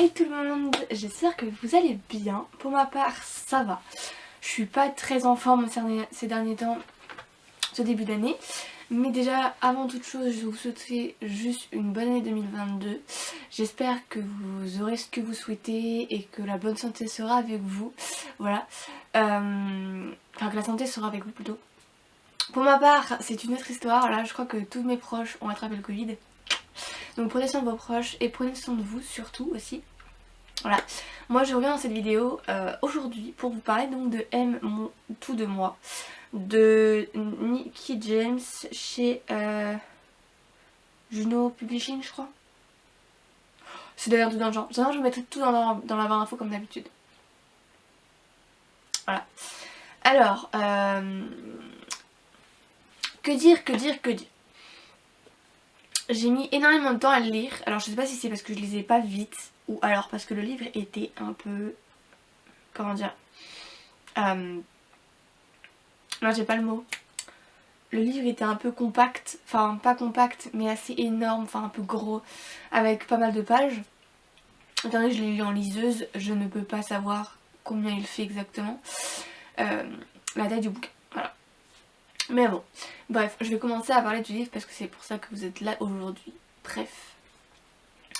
Hey tout le monde, j'espère que vous allez bien. Pour ma part, ça va. Je suis pas très en forme ces derniers temps, ce début d'année. Mais déjà, avant toute chose, je vous souhaite juste une bonne année 2022. J'espère que vous aurez ce que vous souhaitez et que la bonne santé sera avec vous. Voilà. Enfin, que la santé sera avec vous plutôt. Pour ma part, c'est une autre histoire. Là, je crois que tous mes proches ont attrapé le Covid. Donc prenez soin de vos proches et prenez soin de vous surtout aussi. Voilà, moi je reviens dans cette vidéo aujourd'hui pour vous parler donc de Tout de moi, de Nicky James chez Juno Publishing je crois. C'est d'ailleurs tout dans le genre. Je vous mettrai tout dans la barre d'infos comme d'habitude. Voilà. Alors, que dire. J'ai mis énormément de temps à le lire. Alors je sais pas si c'est parce que je lisais pas vite ou alors parce que le livre était un peu... Comment dire, non j'ai pas le mot. Le livre était un peu compact, enfin pas compact mais assez énorme, enfin un peu gros, avec pas mal de pages. Étant donné que je l'ai lu en liseuse, je ne peux pas savoir combien il fait exactement. La taille du bouquin, voilà. Mais bon, bref, je vais commencer à parler du livre parce que c'est pour ça que vous êtes là aujourd'hui. Bref.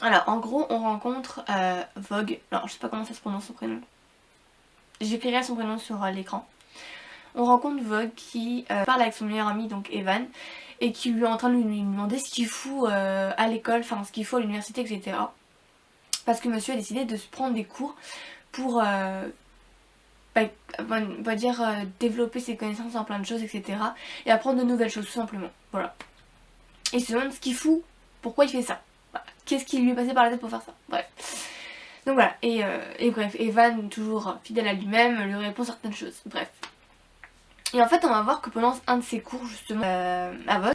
Alors en gros on rencontre Vogue, alors je sais pas comment ça se prononce son prénom. J'écrirai son prénom sur l'écran. On rencontre Vogue qui parle avec son meilleur ami donc Evan et qui lui est en train de lui demander ce qu'il fout à l'école, enfin ce qu'il faut à l'université, etc. Parce que monsieur a décidé de se prendre des cours pour on va dire développer ses connaissances en plein de choses, etc. Et apprendre de nouvelles choses tout simplement. Voilà. Et il se demande ce qu'il fout, pourquoi il fait ça. Voilà. Qu'est-ce qui lui est passé par la tête pour faire ça. Bref. Donc voilà, et bref, Evan, toujours fidèle à lui-même, lui répond certaines choses. Bref. Et en fait, on va voir que pendant un de ses cours, justement, à Vogue,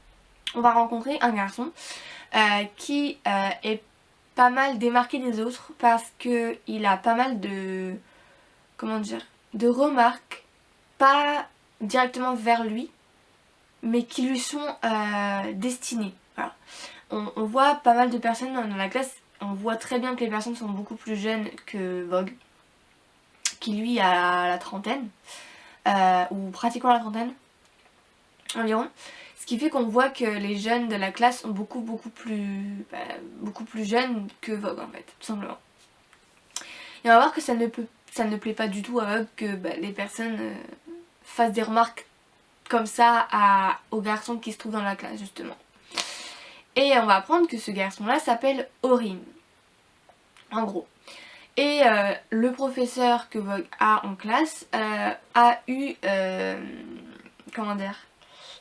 on va rencontrer un garçon qui est pas mal démarqué des autres parce qu'il a pas mal de... Comment dire, de remarques, pas directement vers lui, mais qui lui sont destinées. Voilà. On voit pas mal de personnes dans la classe, on voit très bien que les personnes sont beaucoup plus jeunes que Vogue, qui lui a la trentaine. Ou pratiquement la trentaine environ, ce qui fait qu'on voit que les jeunes de la classe sont beaucoup plus jeunes que Vogue en fait, tout simplement. Et on va voir que ça ne plaît pas du tout à Vogue que les personnes fassent des remarques comme ça aux garçons qui se trouvent dans la classe justement. Et on va apprendre que ce garçon là s'appelle Orin, en gros. Et le professeur que Vogue a en classe a eu, comment dire,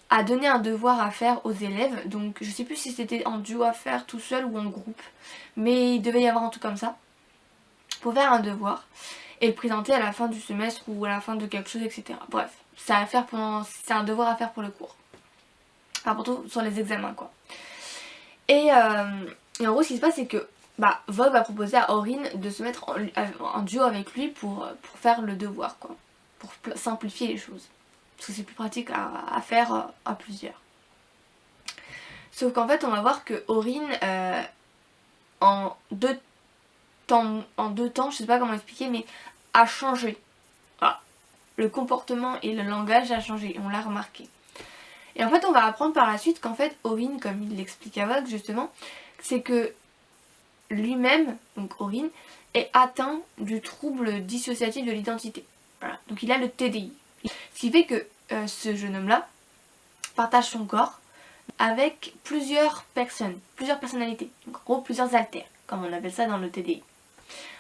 a donné un devoir à faire aux élèves. Donc je sais plus si c'était en duo à faire tout seul ou en groupe. Mais il devait y avoir un truc comme ça. Pour faire un devoir et le présenter à la fin du semestre ou à la fin de quelque chose, etc. Bref, c'est un devoir à faire pour le cours. Enfin plutôt sur les examens quoi. Et en gros ce qui se passe c'est que Vogue va proposer à Orin de se mettre en duo avec lui pour faire le devoir quoi. Pour simplifier les choses. Parce que c'est plus pratique à faire à plusieurs. Sauf qu'en fait on va voir que Orin en deux temps, je sais pas comment expliquer, mais a changé. Voilà. Le comportement et le langage a changé, on l'a remarqué. Et en fait on va apprendre par la suite qu'en fait Orin, comme il l'explique à Vogue justement, c'est que lui-même, donc Orin, est atteint du trouble dissociatif de l'identité. Voilà. Donc il a le TDI. Ce qui fait que ce jeune homme-là partage son corps avec plusieurs personnes, plusieurs personnalités. Donc en gros plusieurs alters, comme on appelle ça dans le TDI.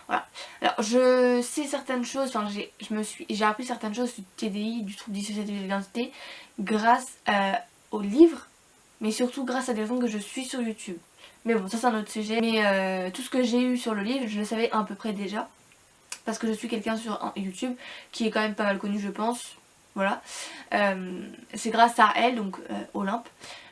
Voilà. Alors je sais certaines choses, enfin j'ai appris certaines choses du TDI, du trouble dissociatif de l'identité, grâce au livre, mais surtout grâce à des gens que je suis sur YouTube. Mais bon, ça c'est un autre sujet. Mais tout ce que j'ai eu sur le livre, je le savais à peu près déjà. Parce que je suis quelqu'un sur YouTube qui est quand même pas mal connu je pense. Voilà. C'est grâce à elle, donc Olympe,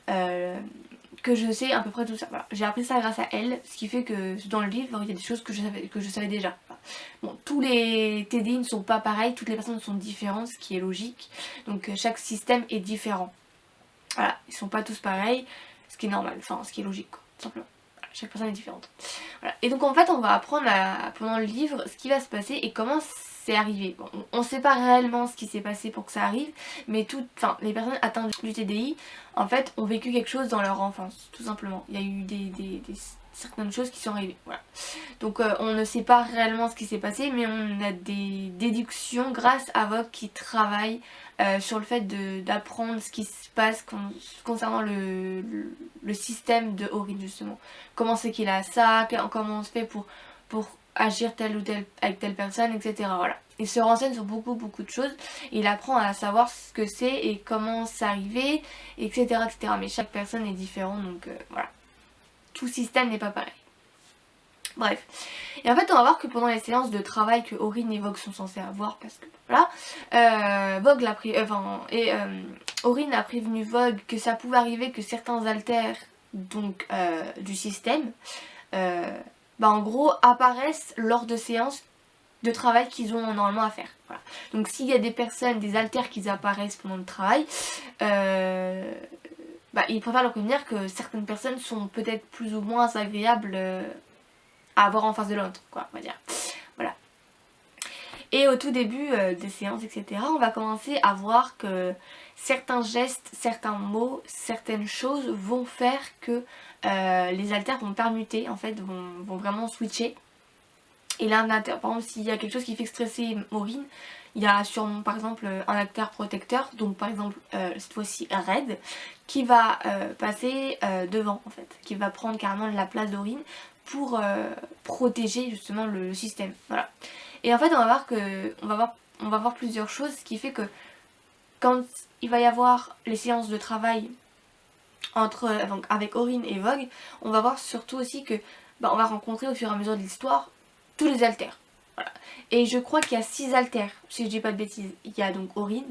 que je sais à peu près tout ça. Voilà. J'ai appris ça grâce à elle, ce qui fait que dans le livre, il y a des choses que je savais déjà. Voilà. Bon, tous les TDI ne sont pas pareils, toutes les personnes sont différentes, ce qui est logique. Donc chaque système est différent. Voilà, ils sont pas tous pareils, ce qui est normal, enfin ce qui est logique quoi, tout simplement. Voilà, chaque personne est différente. Voilà. Et donc en fait on va apprendre pendant le livre ce qui va se passer et comment c'est arrivé. Bon, on ne sait pas réellement ce qui s'est passé pour que ça arrive, mais les personnes atteintes du TDI en fait ont vécu quelque chose dans leur enfance, tout simplement. Il y a eu certaines choses qui sont arrivées. Voilà. Donc on ne sait pas réellement ce qui s'est passé, mais on a des déductions grâce à Vogue qui travaille sur le fait d'apprendre ce qui se passe concernant le système de Orin justement. Comment c'est qu'il a ça, comment on se fait pour agir telle ou telle avec telle personne, etc. Voilà. Il se renseigne sur beaucoup de choses. Il apprend à savoir ce que c'est et comment c'est arrivé, etc., etc. Mais chaque personne est différente, donc voilà. Tout système n'est pas pareil. Bref. Et en fait, on va voir que pendant les séances de travail que Orin et Vogue sont censés avoir, parce que voilà, Orin a prévenu Vogue que ça pouvait arriver que certains haltères donc du système, en gros, apparaissent lors de séances de travail qu'ils ont normalement à faire. Voilà. Donc s'il y a des personnes, des haltères qui apparaissent pendant le travail, il préfère leur prévenir que certaines personnes sont peut-être plus ou moins agréables à avoir en face de l'autre, quoi, on va dire. Voilà. Et au tout début des séances, etc., on va commencer à voir que certains gestes, certains mots, certaines choses vont faire que les haltères vont permuter, en fait, vont vraiment switcher. Et là, par exemple, s'il y a quelque chose qui fait stresser Maureen, il y a sûrement par exemple un haltère protecteur, donc par exemple cette fois-ci Red, qui va passer devant en fait, qui va prendre carrément la place d'Orin pour protéger justement le système. Voilà. Et en fait, on va voir plusieurs choses, ce qui fait que quand il va y avoir les séances de travail avec Orin et Vogue, on va voir surtout aussi que on va rencontrer au fur et à mesure de l'histoire tous les haltères. Voilà. Et je crois qu'il y a 6 haltères, si je dis pas de bêtises. Il y a donc Orin,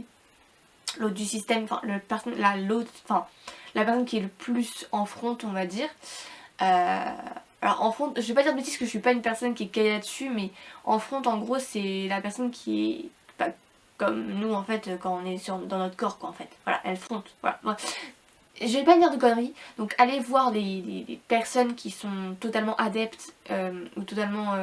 l'autre du système, la personne qui est le plus en front, on va dire. Alors en front, je vais pas dire de bêtises que je suis pas une personne qui est calée là-dessus, mais en front en gros c'est la personne qui est comme nous en fait quand on est dans notre corps quoi en fait. Voilà, elle fronte. Voilà. Je vais pas dire de conneries, donc allez voir des personnes qui sont totalement adeptes ou totalement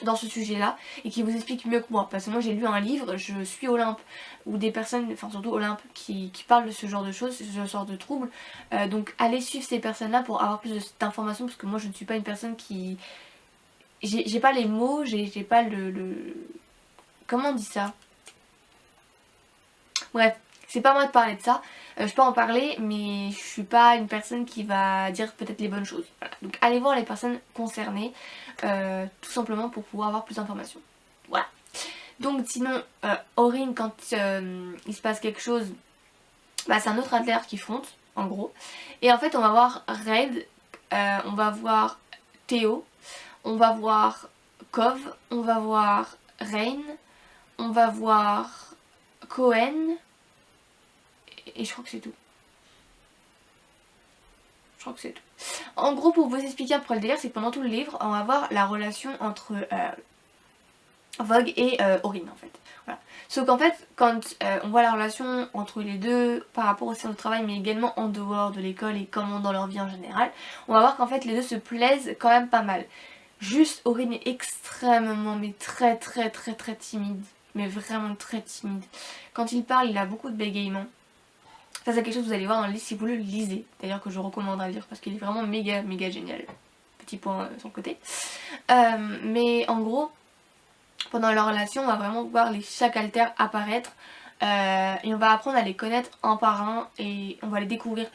dans ce sujet-là et qui vous expliquent mieux que moi. Parce que moi j'ai lu un livre, je suis Olympe, ou des personnes, enfin surtout Olympe, qui parlent de ce genre de choses, ce genre de troubles. Donc allez suivre ces personnes-là pour avoir plus d'informations parce que moi je ne suis pas une personne qui... J'ai pas les mots, j'ai pas Comment on dit ça? Bref. C'est pas moi de parler de ça, je peux en parler mais je suis pas une personne qui va dire peut-être les bonnes choses. Voilà. Donc allez voir les personnes concernées tout simplement pour pouvoir avoir plus d'informations. Voilà. Donc sinon Orin quand il se passe quelque chose, c'est un autre athlète qui fonte en gros. Et en fait on va voir Red, on va voir Théo, on va voir Cove, on va voir Rain, on va voir Cohen. Et je crois que c'est tout. Je crois que c'est tout. En gros, pour vous expliquer un peu le délire, c'est que pendant tout le livre, on va voir la relation entre Vogue et Orin en fait. Voilà. Sauf qu'en fait, quand on voit la relation entre les deux par rapport au centre de travail, mais également en dehors de l'école et comment dans leur vie en général, on va voir qu'en fait les deux se plaisent quand même pas mal. Juste, Orin est extrêmement, mais très timide. Mais vraiment très timide. Quand il parle, il a beaucoup de bégaiements. Ça c'est quelque chose que vous allez voir dans le livre si vous le lisez. D'ailleurs que je recommanderais à lire parce qu'il est vraiment méga génial. Petit point sur le côté. Mais en gros, pendant leur relation, on va vraiment voir chaque alter apparaître. Et on va apprendre à les connaître un par un. Et on va les découvrir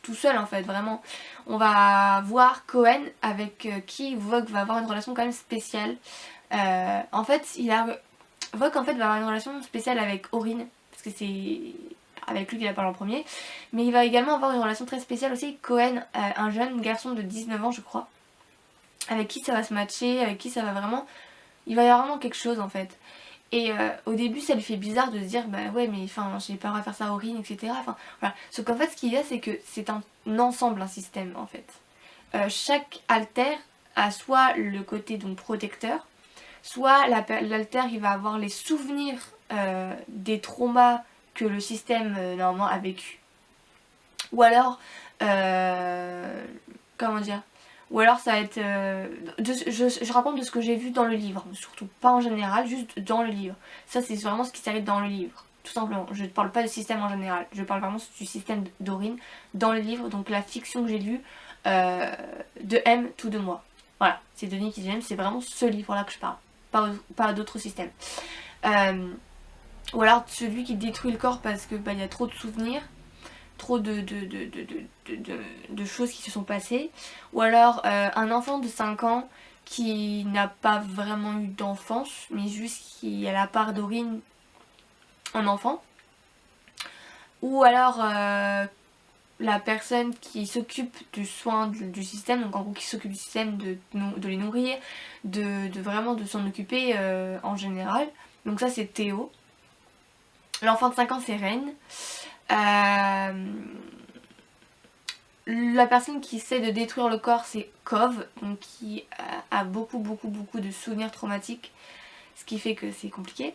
tout seul en fait, vraiment. On va voir Cohen avec qui Vogue va avoir une relation quand même spéciale. En fait, Vogue en fait va avoir une relation spéciale avec Orin. Parce que c'est avec lui qu'il a parlé en premier, mais il va également avoir une relation très spéciale aussi avec Cohen, un jeune garçon de 19 ans je crois, avec qui ça va se matcher, avec qui ça va vraiment... Il va y avoir vraiment quelque chose en fait. Et au début ça lui fait bizarre de se dire ouais mais enfin j'ai pas le droit de faire ça à Orin, etc. Enfin voilà. Sauf qu'en fait ce qu'il y a c'est que c'est un ensemble, un système en fait. Chaque alter a soit le côté donc protecteur, soit l'alter il va avoir les souvenirs des traumas que le système normalement a vécu. Ou alors, comment dire, Ou alors ça va être... je raconte de ce que j'ai vu dans le livre, surtout pas en général, juste dans le livre. Ça c'est vraiment ce qui s'arrête dans le livre, tout simplement. Je ne parle pas de système en général, je parle vraiment du système d'Aurine dans le livre, donc la fiction que j'ai lue de M tout de moi. Voilà, c'est Denis qui j'aime, c'est vraiment ce livre-là que je parle, pas d'autres systèmes. Ou alors celui qui détruit le corps parce que y a trop de souvenirs, trop de choses qui se sont passées. Ou alors un enfant de 5 ans qui n'a pas vraiment eu d'enfance, mais juste qui a la part d'Aurine en enfant. Ou alors la personne qui s'occupe du soin du système, donc en gros qui s'occupe du système de les nourrir, vraiment de s'en occuper en général. Donc ça c'est Théo. L'enfant de 5 ans c'est Reine. La personne qui essaie de détruire le corps c'est Cove, donc qui a beaucoup de souvenirs traumatiques, ce qui fait que c'est compliqué.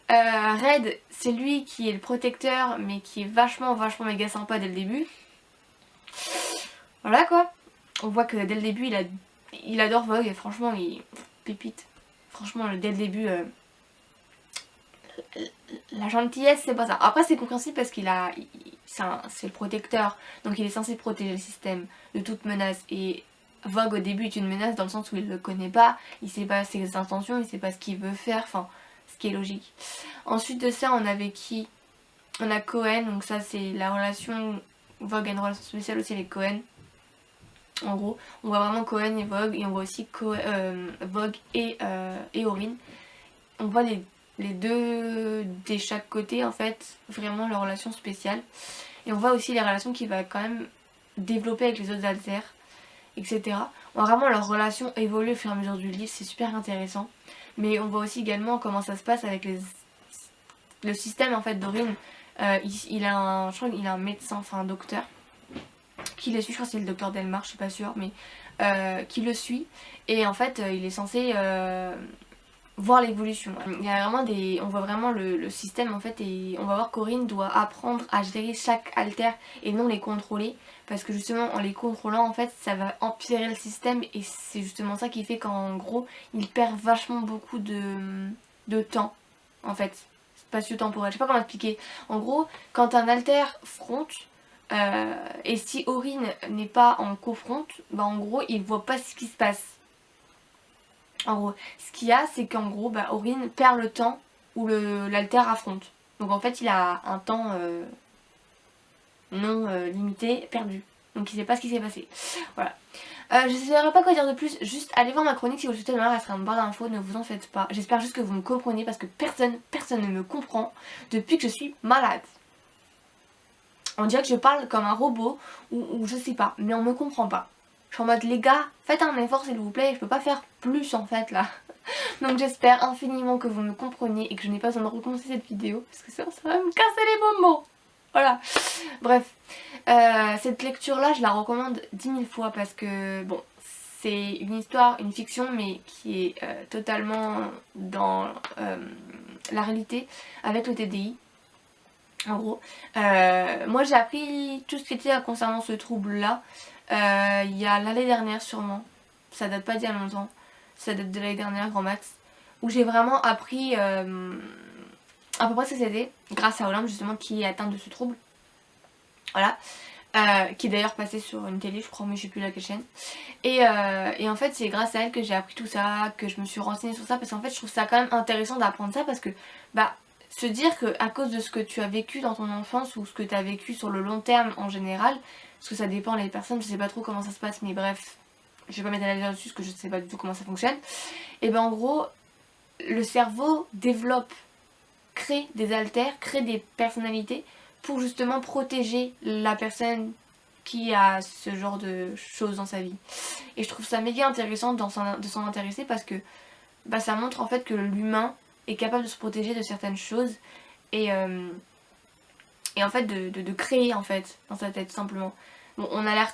Red c'est lui qui est le protecteur mais qui est vachement méga sympa dès le début. Voilà quoi. On voit que dès le début il adore Vogue et franchement il pépite. Franchement dès le début la gentillesse c'est pas ça. Après c'est compréhensible parce qu'il a... c'est le protecteur, donc il est censé protéger le système de toute menace. Et Vogue au début est une menace dans le sens où il le connaît pas, il sait pas ses intentions, il sait pas ce qu'il veut faire, enfin ce qui est logique. Ensuite de ça on avait qui? On a Cohen, donc ça c'est la relation... Vogue a une relation spéciale aussi avec Cohen. En gros, on voit vraiment Cohen et Vogue, et on voit aussi Vogue et Aurine. On voit les deux de chaque côté en fait, vraiment leur relation spéciale. Et on voit aussi les relations qu'il va quand même développer avec les autres alters, etc. On voit vraiment leur relation évoluer au fur et à mesure du livre, c'est super intéressant. Mais on voit aussi également comment ça se passe avec le système en fait d'Aurine. Je crois qu'il a un médecin, enfin un docteur, qui le suit, je crois que c'est le docteur Delmar, je suis pas sûre, mais qui le suit. Et en fait il est censé... voir l'évolution. Il y a vraiment on voit vraiment le système en fait, et on va voir qu'Aurine doit apprendre à gérer chaque alter et non les contrôler, parce que justement en les contrôlant en fait ça va empirer le système, et c'est justement ça qui fait qu'en gros il perd vachement beaucoup de temps en fait, spatio-temporel, je sais pas comment expliquer. En gros quand un alter fronte et si Aurine n'est pas en cofronte, en gros il voit pas ce qui se passe. En gros, ce qu'il y a, c'est qu'en gros, Aurine perd le temps où l'alter affronte. Donc en fait, il a un temps non limité perdu. Donc il sait pas ce qui s'est passé. Voilà. Je ne saurais pas quoi dire de plus. Juste allez voir ma chronique si vous le souhaitez. Elle restera en barre d'infos. Ne vous en faites pas. J'espère juste que vous me comprenez parce que personne ne me comprend depuis que je suis malade. On dirait que je parle comme un robot ou je sais pas, mais on me comprend pas. Je suis en mode les gars, faites un effort s'il vous plaît, je peux pas faire plus en fait là. Donc j'espère infiniment que vous me compreniez et que je n'ai pas besoin de recommencer cette vidéo parce que sinon ça va me casser les bonbons. Voilà. Bref, cette lecture là je la recommande 10 000 fois parce que bon, c'est une histoire, une fiction mais qui est totalement dans la réalité avec le TDI. En gros, moi j'ai appris tout ce qui était concernant ce trouble là il y a l'année dernière sûrement, ça date pas d'il y a longtemps, ça date de l'année dernière grand max, où j'ai vraiment appris à peu près ce que c'était, grâce à Olympe justement qui est atteinte de ce trouble, voilà, qui est d'ailleurs passée sur une télé je crois, mais je sais plus laquelle chaîne, et en fait c'est grâce à elle que j'ai appris tout ça, que je me suis renseignée sur ça, parce qu'en fait je trouve ça quand même intéressant d'apprendre ça, parce que se dire que à cause de ce que tu as vécu dans ton enfance ou ce que tu as vécu sur le long terme en général, parce que ça dépend les personnes, je sais pas trop comment ça se passe, mais bref, je vais pas m'étaler là-dessus parce que je sais pas du tout comment ça fonctionne. Et en gros, le cerveau développe, crée des alters, crée des personnalités pour justement protéger la personne qui a ce genre de choses dans sa vie. Et je trouve ça méga intéressant de s'en intéresser parce que ça montre en fait que l'humain est capable de se protéger de certaines choses et en fait de créer en fait dans sa tête simplement. Bon, la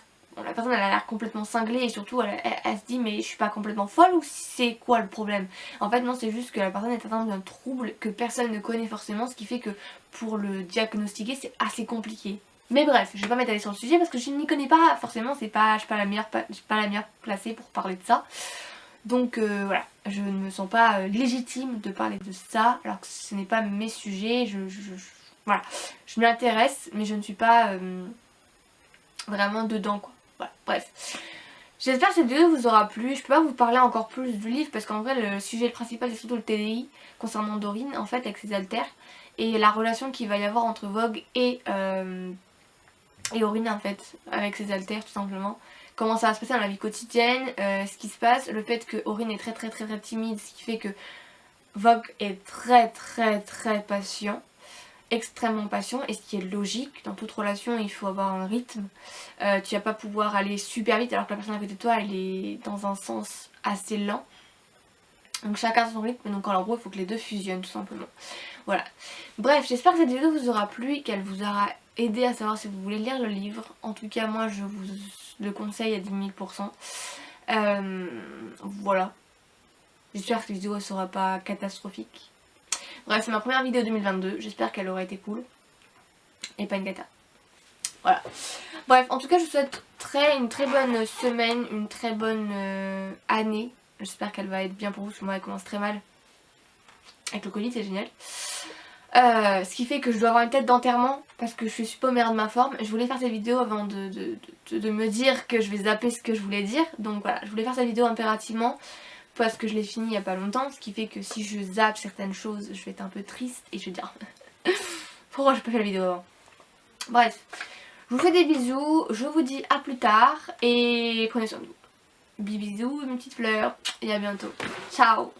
personne elle a l'air complètement cinglée et surtout elle se dit mais je suis pas complètement folle ou c'est quoi le problème? En fait non, c'est juste que la personne est atteinte d'un trouble que personne ne connaît forcément, ce qui fait que pour le diagnostiquer c'est assez compliqué. Mais bref, je vais pas m'étaler sur le sujet parce que je n'y connais pas forcément, je suis pas la meilleure placée pour parler de ça. Donc voilà, je ne me sens pas légitime de parler de ça alors que ce n'est pas mes sujets. Voilà, je m'y intéresse mais je ne suis pas vraiment dedans quoi. Voilà, bref. J'espère que cette vidéo vous aura plu. Je peux pas vous parler encore plus du livre parce qu'en vrai le sujet principal c'est surtout le TDI concernant Dorine en fait avec ses haltères et la relation qu'il va y avoir entre Vogue et Aurine en fait avec ses haltères tout simplement. Comment ça va se passer dans la vie quotidienne, ce qui se passe, le fait que Aurine est très timide, ce qui fait que Vogue est très patient, extrêmement patient, et ce qui est logique. Dans toute relation il faut avoir un rythme, tu vas pas pouvoir aller super vite alors que la personne à côté de toi elle est dans un sens assez lent. Donc chacun son rythme, donc en gros il faut que les deux fusionnent tout simplement. Voilà. Bref, j'espère que cette vidéo vous aura plu et qu'elle vous aura aidé à savoir si vous voulez lire le livre. En tout cas moi je vous le conseille à 10 000%. Voilà. J'espère que cette vidéo ne sera pas catastrophique. Bref, c'est ma première vidéo 2022. J'espère qu'elle aura été cool. Et pas une cata. Voilà. Bref, en tout cas je vous souhaite une très bonne semaine, une très bonne année. J'espère qu'elle va être bien pour vous parce que moi elle commence très mal. Avec le Covid c'est génial. Ce qui fait que je dois avoir une tête d'enterrement parce que je suis pas au meilleur de ma forme. Je voulais faire cette vidéo avant de me dire que je vais zapper ce que je voulais dire. Donc voilà, je voulais faire cette vidéo impérativement parce que je l'ai fini il y a pas longtemps. Ce qui fait que si je zappe certaines choses, je vais être un peu triste et je vais dire pourquoi j'ai pas fait la vidéo avant. Bref, je vous fais des bisous, je vous dis à plus tard et prenez soin de vous. Bisous, mes petites fleurs et à bientôt. Ciao.